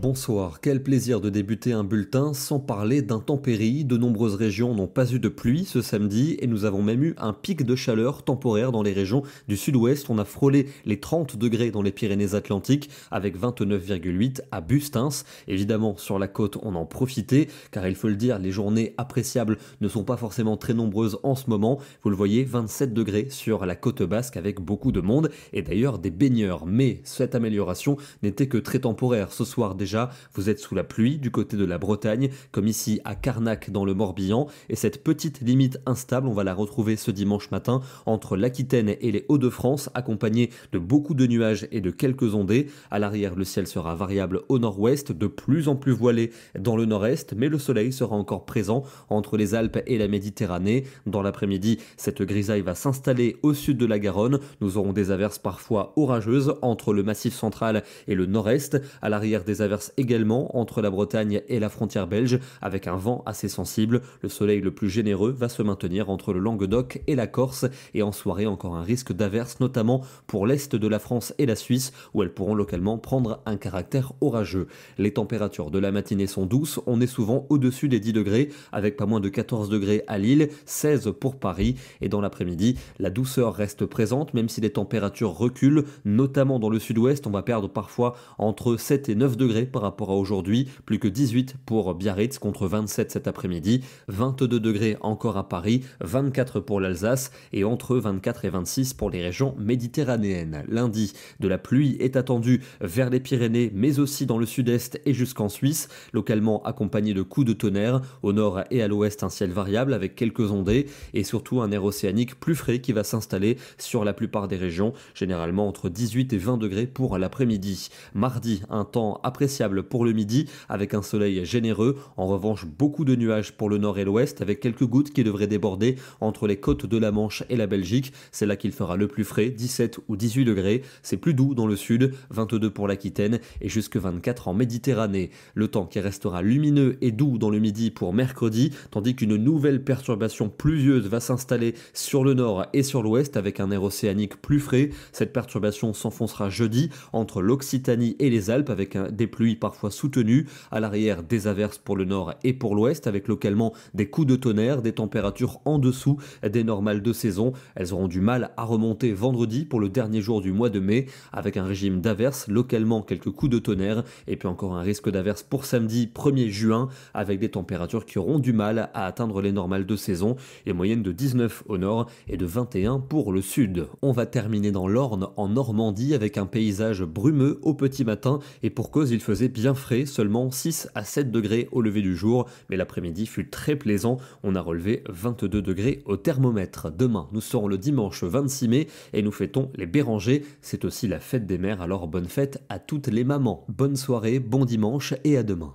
Bonsoir, quel plaisir de débuter un bulletin sans parler d'intempéries. De nombreuses régions n'ont pas eu de pluie ce samedi et nous avons même eu un pic de chaleur temporaire dans les régions du sud-ouest. On a frôlé les 30 degrés dans les Pyrénées-Atlantiques avec 29,8 à Bustins. Évidemment, sur la côte, on en profitait car il faut le dire, les journées appréciables ne sont pas forcément très nombreuses en ce moment. Vous le voyez, 27 degrés sur la côte basque avec beaucoup de monde et d'ailleurs des baigneurs. Mais cette amélioration n'était que très temporaire. Ce soir déjà, vous êtes sous la pluie du côté de la Bretagne, comme ici à Carnac dans le Morbihan, et cette petite limite instable, on va la retrouver ce dimanche matin entre l'Aquitaine et les Hauts-de-France, accompagnée de beaucoup de nuages et de quelques ondées. À l'arrière, le ciel sera variable au nord-ouest, de plus en plus voilé dans le nord-est, mais le soleil sera encore présent entre les Alpes et la Méditerranée. Dans l'après-midi, cette grisaille va s'installer au sud de la Garonne. Nous aurons des averses parfois orageuses entre le massif central et le nord-est. À l'arrière, des averses également entre la Bretagne et la frontière belge, avec un vent assez sensible. Le soleil le plus généreux va se maintenir entre le Languedoc et la Corse, et en soirée encore un risque d'averses, notamment pour l'est de la France et la Suisse, où elles pourront localement prendre un caractère orageux. Les températures de la matinée sont douces, on est souvent au-dessus des 10 degrés, avec pas moins de 14 degrés à Lille, 16 pour Paris, et dans l'après-midi, la douceur reste présente, même si les températures reculent, notamment dans le sud-ouest, on va perdre parfois entre 7 et 9 degrés par rapport à aujourd'hui, plus que 18 pour Biarritz contre 27 cet après-midi, 22 degrés encore à Paris, 24 pour l'Alsace et entre 24 et 26 pour les régions méditerranéennes. Lundi, de la pluie est attendue vers les Pyrénées mais aussi dans le sud-est et jusqu'en Suisse, localement accompagné de coups de tonnerre, au nord et à l'ouest un ciel variable avec quelques ondées et surtout un air océanique plus frais qui va s'installer sur la plupart des régions, généralement entre 18 et 20 degrés pour l'après-midi. Mardi, un temps appréciable pour le midi avec un soleil généreux. En revanche, beaucoup de nuages pour le nord et l'ouest avec quelques gouttes qui devraient déborder entre les côtes de la Manche et la Belgique. C'est là qu'il fera le plus frais, 17 ou 18 degrés. C'est plus doux dans le sud, 22 pour l'Aquitaine et jusque 24 en Méditerranée. Le temps qui restera lumineux et doux dans le midi pour mercredi, tandis qu'une nouvelle perturbation pluvieuse va s'installer sur le nord et sur l'ouest avec un air océanique plus frais. Cette perturbation s'enfoncera jeudi entre l'Occitanie et les Alpes avec des pluies parfois soutenues, à l'arrière des averses pour le nord et pour l'ouest avec localement des coups de tonnerre, des températures en dessous des normales de saison. Elles auront du mal à remonter vendredi pour le dernier jour du mois de mai avec un régime d'averses, localement quelques coups de tonnerre et puis encore un risque d'averses pour samedi 1er juin avec des températures qui auront du mal à atteindre les normales de saison et moyenne de 19 au nord et de 21 pour le sud. On va terminer dans l'Orne en Normandie avec un paysage brumeux au petit matin et pour cause il faisait bien frais, seulement 6 à 7 degrés au lever du jour, mais l'après-midi fut très plaisant, on a relevé 22 degrés au thermomètre. Demain, nous serons le dimanche 26 mai et nous fêtons les Bérangers, c'est aussi la fête des mères, alors bonne fête à toutes les mamans. Bonne soirée, bon dimanche et à demain.